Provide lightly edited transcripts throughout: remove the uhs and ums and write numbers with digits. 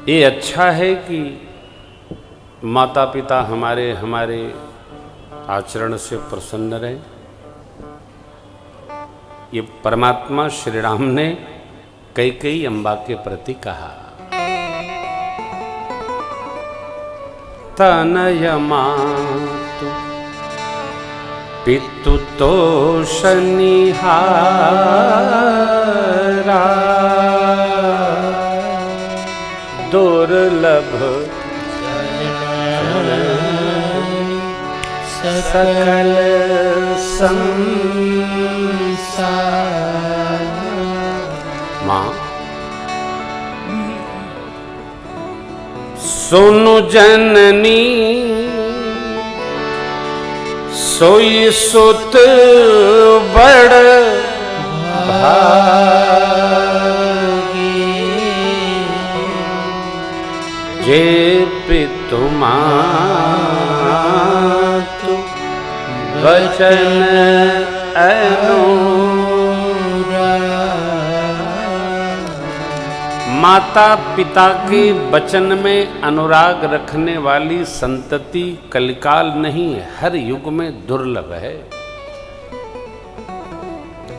ये अच्छा है कि माता पिता हमारे आचरण से प्रसन्न रहे। ये परमात्मा श्री राम ने कैकेयी अम्बा के प्रति कहा। तनय मातु पितु तोष निहारा दुर्लभ सकल संसार। माँ सुनु जननी सोई सुत बड़ भागी जे पितु मातु वचन माता पिता के वचन में अनुराग रखने वाली संतति कलिकाल नहीं, हर युग में दुर्लभ है।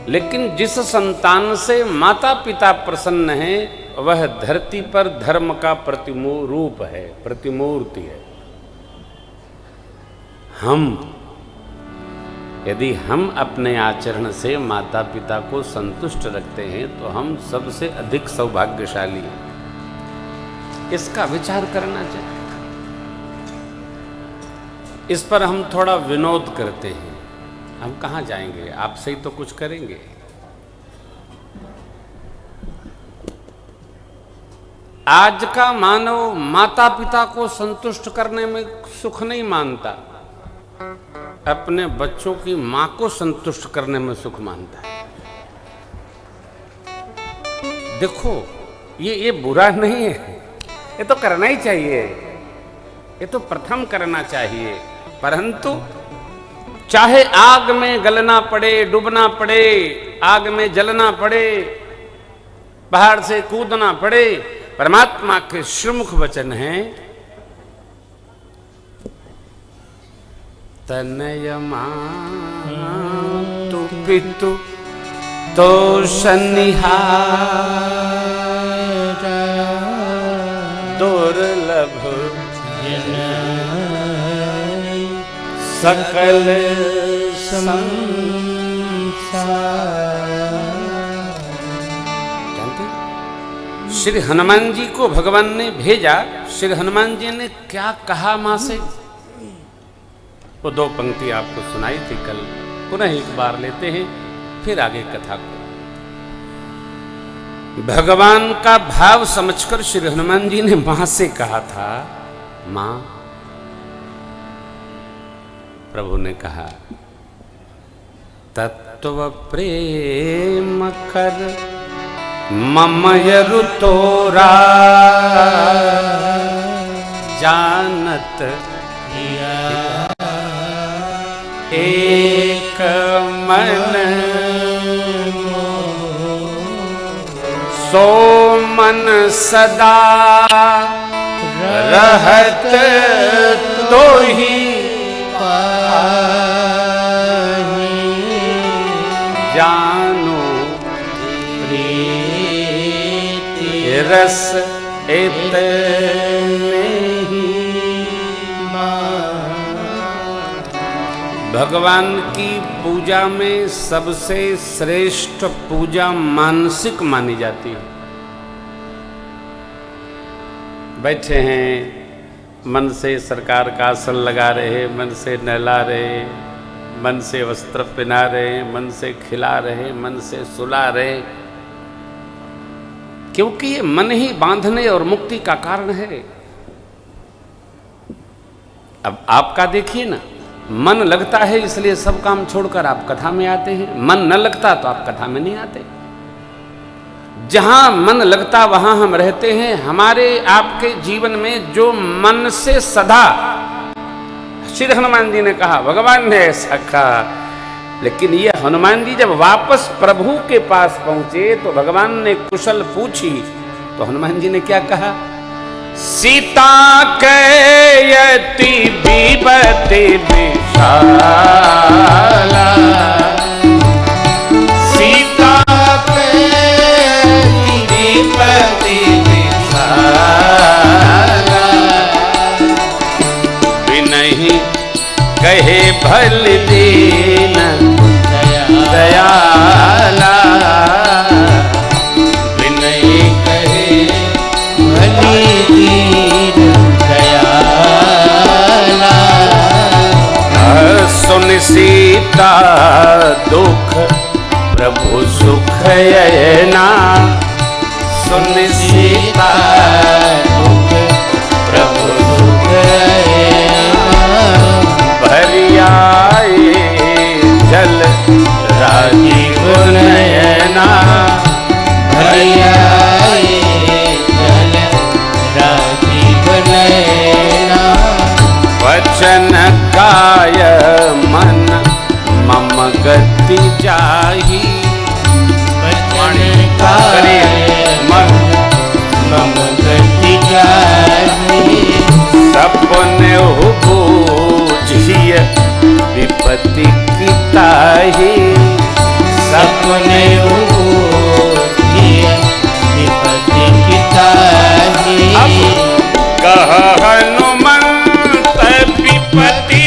लेकिन जिस संतान से माता पिता प्रसन्न हैं, वह धरती पर धर्म का प्रतिरूप है, प्रतिमूर्ति है। यदि हम अपने आचरण से माता पिता को संतुष्ट रखते हैं तो हम सबसे अधिक सौभाग्यशाली हैं। इसका विचार करना चाहिए। इस पर हम थोड़ा विनोद करते हैं। हम कहाँ जाएंगे, आपसे ही तो कुछ करेंगे। आज का मानव माता पिता को संतुष्ट करने में सुख नहीं मानता, अपने बच्चों की मां को संतुष्ट करने में सुख मानता है। देखो, ये बुरा नहीं है, ये तो करना ही चाहिए, ये तो प्रथम करना चाहिए। परंतु चाहे आग में गलना पड़े, डूबना पड़े, आग में जलना पड़े, पहाड़ से कूदना पड़े, परमात्मा के श्रीमुख वचन हैं, तनय मातु पितु तोष निहारा दुर्लभ सकल संसार। श्री हनुमान जी को भगवान ने भेजा। श्री हनुमान जी ने क्या कहा मां से, वो दो पंक्ति आपको सुनाई थी कल, पुनः एक बार लेते हैं, फिर आगे कथा को। भगवान का भाव समझकर श्री हनुमान जी ने मां से कहा था, मां। प्रभु ने कहा, तत्व प्रेम कर ममयरु तोरा जानत एक मन सो मन सदा रहत तो ही जानो प्रीति रस इतने ही। भगवान की पूजा में सबसे श्रेष्ठ पूजा मानसिक मानी जाती है। बैठे हैं, मन से सरकार का आसन लगा रहे, मन से नहला रहे, मन से वस्त्र पहना रहे, मन से खिला रहे, मन से सुला रहे, क्योंकि ये मन ही बांधने और मुक्ति का कारण है। अब आपका देखिए ना, मन लगता है इसलिए सब काम छोड़कर आप कथा में आते हैं, मन न लगता तो आप कथा में नहीं आते। जहां मन लगता वहां हम रहते हैं। हमारे आपके जीवन में जो मन से सदा, श्री हनुमान जी ने कहा, भगवान ने ऐसा कहा, लेकिन ये हनुमान जी जब वापस प्रभु के पास पहुंचे तो भगवान ने कुशल पूछी तो हनुमान जी ने क्या कहा, सीता के यति विपति विशाला, सीता के विपति विशाला, बिनहि कहे भल दीन दयाला, बिनहि कहे भल दीन दयाला। सुन सीता दुख प्रभु सुख यना, सुन सीता दुख प्रभु सुख भरियाए जल राजीव नयना, भरियाए जल राजीव नयना। वचन काय मन मम गति जाही, वचन काय मन मम गति जाही। सपने हो बूझिय विपत्ति की ताही, सपने हो बूझिय विपत्ति की ताही। कह हनुमंत विपत्ति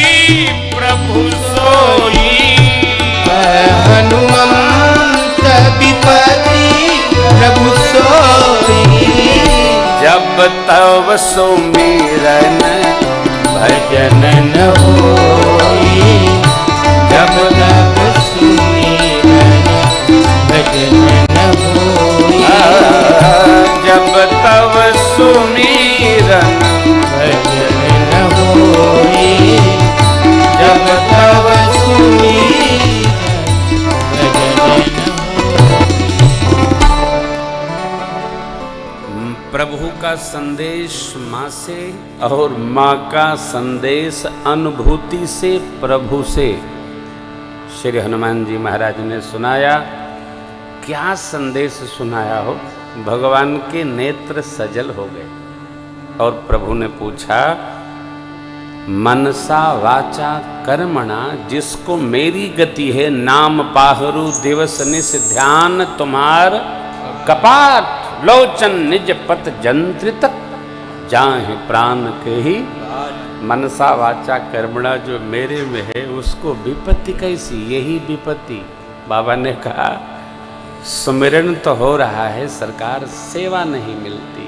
प्रभु सोई, हनुमंत विपत्ति प्रभु सोई। जब तब सुमिरन भजन न होई, जब तब सुमिरन भजन न होई। जब तब सुमिरन भजन न होई, जब तब सुमिरन भजन न होई। प्रभु का संदेश माँ से और माँ का संदेश अनुभूति से प्रभु से श्री हनुमान जी महाराज ने सुनाया। क्या संदेश सुनाया हो, भगवान के नेत्र सजल हो गए और प्रभु ने पूछा, मनसा वाचा कर्मणा, जिसको मेरी गति है, नाम पाहरु दिवस निस ध्यान तुम्हार कपाट, लोचन निज पत जंत्रित जाहि प्राण के ही। मनसा वाचा कर्मणा जो मेरे में है उसको विपत्ति कैसी, यही विपत्ति। बाबा ने कहा सुमिरन तो हो रहा है सरकार, सेवा नहीं मिलती,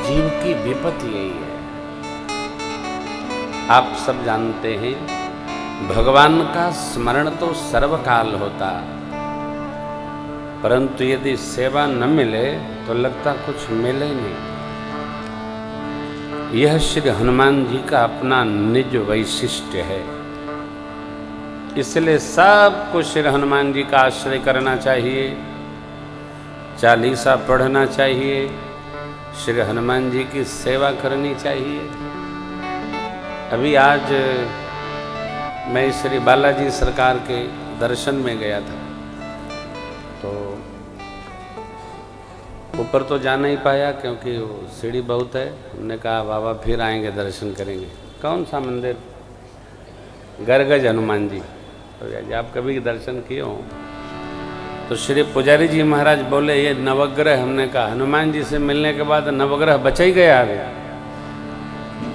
जीव की विपत्ति यही है। आप सब जानते हैं भगवान का स्मरण तो सर्वकाल होता, परंतु यदि सेवा न मिले तो लगता कुछ मिले नहीं। यह श्री हनुमान जी का अपना निज वैशिष्ट्य है। इसलिए सबको श्री हनुमान जी का आश्रय करना चाहिए, चालीसा पढ़ना चाहिए, श्री हनुमान जी की सेवा करनी चाहिए। अभी आज मैं श्री बालाजी सरकार के दर्शन में गया था, तो ऊपर तो जा नहीं पाया क्योंकि वो सीढ़ी बहुत है। हमने कहा बाबा फिर आएंगे दर्शन करेंगे। कौन सा मंदिर? गरगज हनुमान जी। तो आप कभी दर्शन किए हो? तो श्री पुजारी जी महाराज बोले ये नवग्रह। हमने कहा हनुमान जी से मिलने के बाद नवग्रह बच ही गया आगे।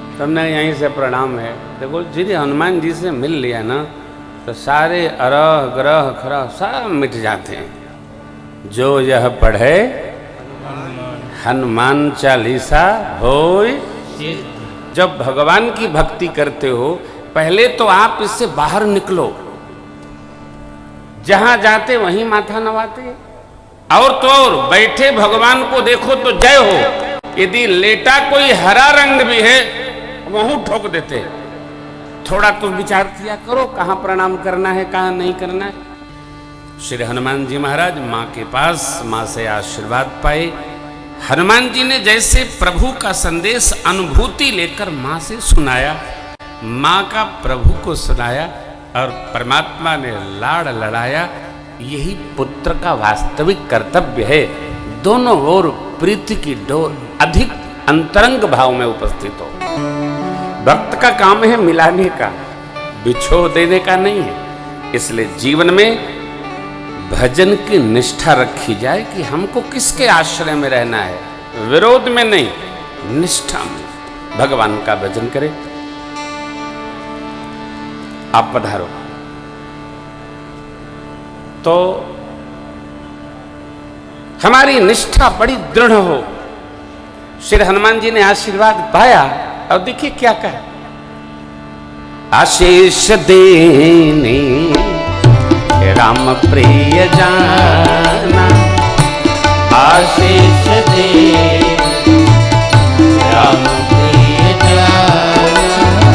तो हमने यहीं से प्रणाम है। देखो श्री हनुमान जी से मिल लिया ना तो सारे अरह ग्रह खरह सब मिट जाते हैं। जो यह पढ़े हनुमान चालीसा होय। जब भगवान की भक्ति करते हो पहले तो आप इससे बाहर निकलो, जहां जाते वहीं माथा नवाते, और तो और बैठे भगवान को देखो तो जय हो। यदि लेटा कोई हरा रंग भी है वहीं ठोक देते। थोड़ा तो विचार किया करो कहाँ प्रणाम करना है कहाँ नहीं करना है। श्री हनुमान जी महाराज माँ के पास माँ से आशीर्वाद पाए। हनुमान जी ने जैसे प्रभु का संदेश अनुभूति लेकर माँ से सुनाया, माँ का प्रभु को सुनाया और परमात्मा ने लाड़ लड़ाया। यही पुत्र का वास्तविक कर्तव्य है। दोनों ओर प्रीति की डोर अधिक अंतरंग भाव में उपस्थित हो। भक्त का काम है मिलाने का, बिछो देने का नहीं है। इसलिए जीवन में भजन की निष्ठा रखी जाए कि हमको किसके आश्रय में रहना है, विरोध में नहीं, निष्ठा में भगवान का भजन करें। आप पधारो। तो हमारी निष्ठा बड़ी दृढ़ हो। श्री हनुमान जी ने आशीर्वाद पाया और देखिए क्या कहा, आशीष देने राम प्रिय जाना, आशीष दे राम प्रिय जाना,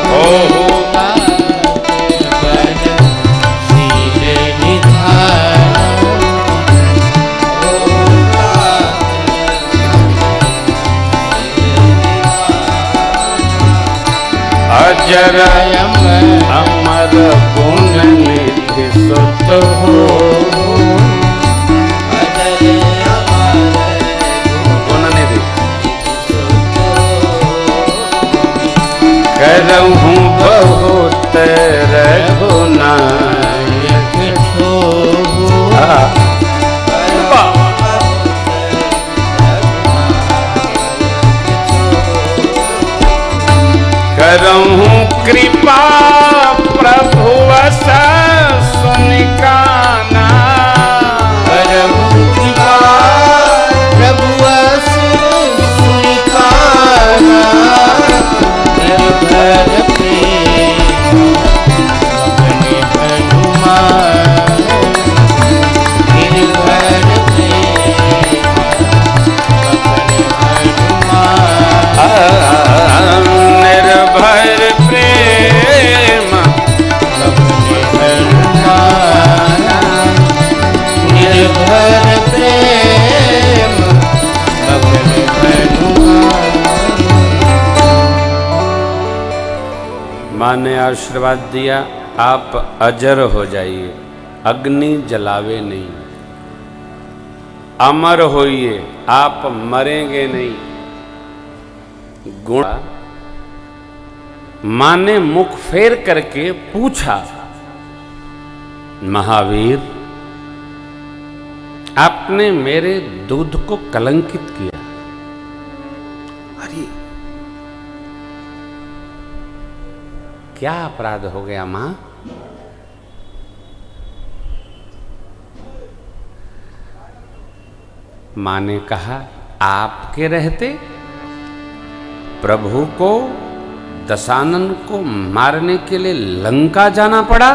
हो अजर अमर गुण निधि सुत हो, अजर अमर गुण निधि करहूं बहुत रघुनायक शोभा, करहूं कृपा प्रभु वस सुनिकाना, करहूं कृपा प्रभु वस सुनिकाना, निर्भर प्रेम अपने हनुमान, निर्भर प्रेम अपने हनुमान, निर्भर प्रेम अपने हनुमान, निर्भर प्रेम अपने हनुमान। माँ ने आशीर्वाद दिया, आप अजर हो जाइए, अग्नि जलावे नहीं, अमर होइए, आप मरेंगे नहीं। गुण मां ने मुख फेर करके पूछा, महावीर आपने मेरे दूध को कलंकित किया। अरे क्या अपराध हो गया मां? मां ने कहा, आपके रहते प्रभु को दशानन को मारने के लिए लंका जाना पड़ा।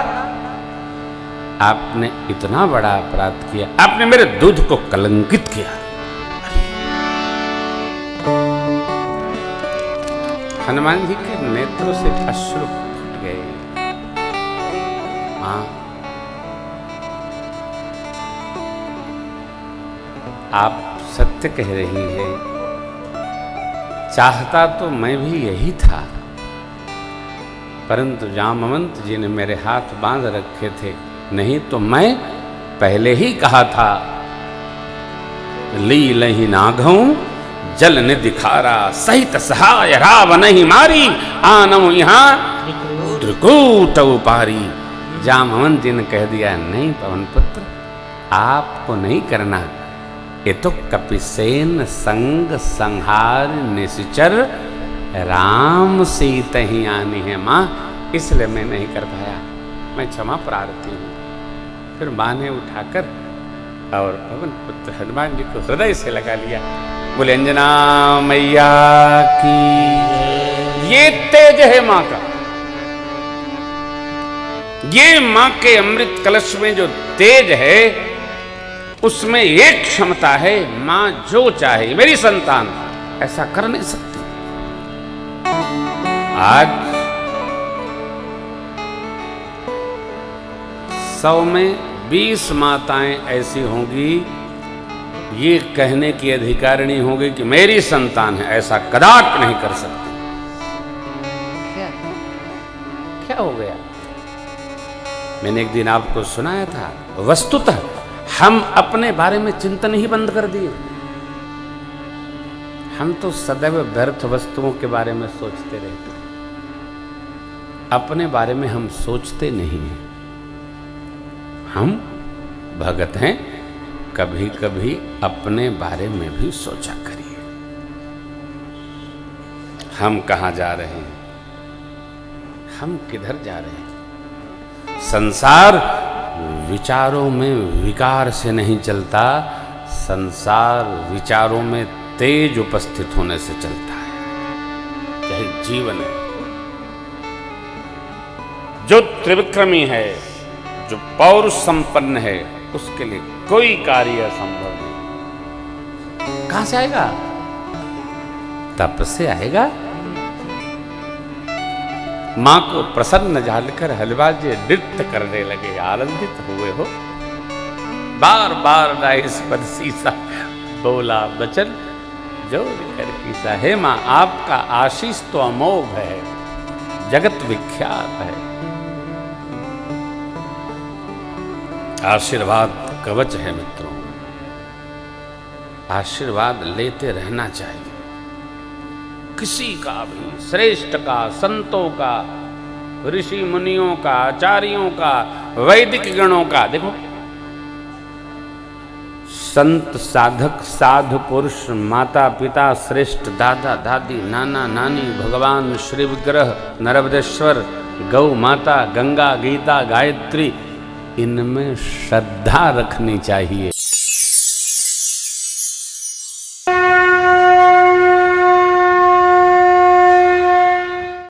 आपने इतना बड़ा अपराध किया, आपने मेरे दूध को कलंकित किया। हनुमान जी के नेत्रों से अश्रु फूट गए। मां, आप सत्य कह रही है, चाहता तो मैं भी यही था, परंतु जामवंत जी ने मेरे हाथ बांध रखे थे, नहीं तो मैं पहले ही कहा था, लील ही नाघऊं जल निधि खारा, सहित सहाय रावण ही मारी, आनऊ यहाँ त्रिकूट पारी। जामवंत जी ने कह दिया, नहीं पवन पुत्र, आपको नहीं करना, ये तो कपिसेन संग संहार निश्चर राम सीत ही आनी है मां, इसलिए मैं नहीं कर पाया, मैं क्षमा प्रार्थी हूं। फिर मां ने उठाकर और पवन पुत्र हनुमान जी को हृदय से लगा लिया। बोले अंजना मैया की। ये तेज है मां का, ये मां के अमृत कलश में जो तेज है उसमें एक क्षमता है, मां जो चाहे मेरी संतान ऐसा कर नहीं सकती। आज 100 में 20 माताएं ऐसी होंगी, ये कहने की अधिकारिणी होगी कि मेरी संतान है, ऐसा कदापि नहीं कर सकती। क्या हो गया? मैंने एक दिन आपको सुनाया था, वस्तुतः हम अपने बारे में चिंतन ही बंद कर दिए। हम तो सदैव व्यर्थ वस्तुओं के बारे में सोचते रहते हैं, अपने बारे में हम सोचते नहीं हैं। हम भगत हैं, कभी कभी अपने बारे में भी सोचा करिए। हम कहाँ जा रहे हैं, हम किधर जा रहे हैं। संसार विचारों में विकार से नहीं चलता, संसार विचारों में तेज उपस्थित होने से चलता है। चाहे जीवन है, जो त्रिविक्रमी है, जो पौरुष संपन्न है, उसके लिए कोई कार्य असंभव नहीं। कहां से आएगा? तप से आएगा। मां को प्रसन्न जानकर हलवा जी नृत्य करने लगे, आनंदित हुए हो। बार बार नाइस पद सीसा बोला बचन जो कर कीसा। हे मां, आपका आशीष तो अमोघ है, जगत विख्यात है। आशीर्वाद कवच है मित्रों, आशीर्वाद लेते रहना चाहिए। किसी का भी, श्रेष्ठ का, संतों का, ऋषि मुनियों का, आचार्यों का, वैदिक गणों का। देखो, संत, साधक, साधु पुरुष, माता पिता, श्रेष्ठ दादा दादी, नाना नानी, भगवान श्री विग्रह, नरवदेश्वर, गौ माता, गंगा, गीता, गायत्री, इनमें श्रद्धा रखनी चाहिए।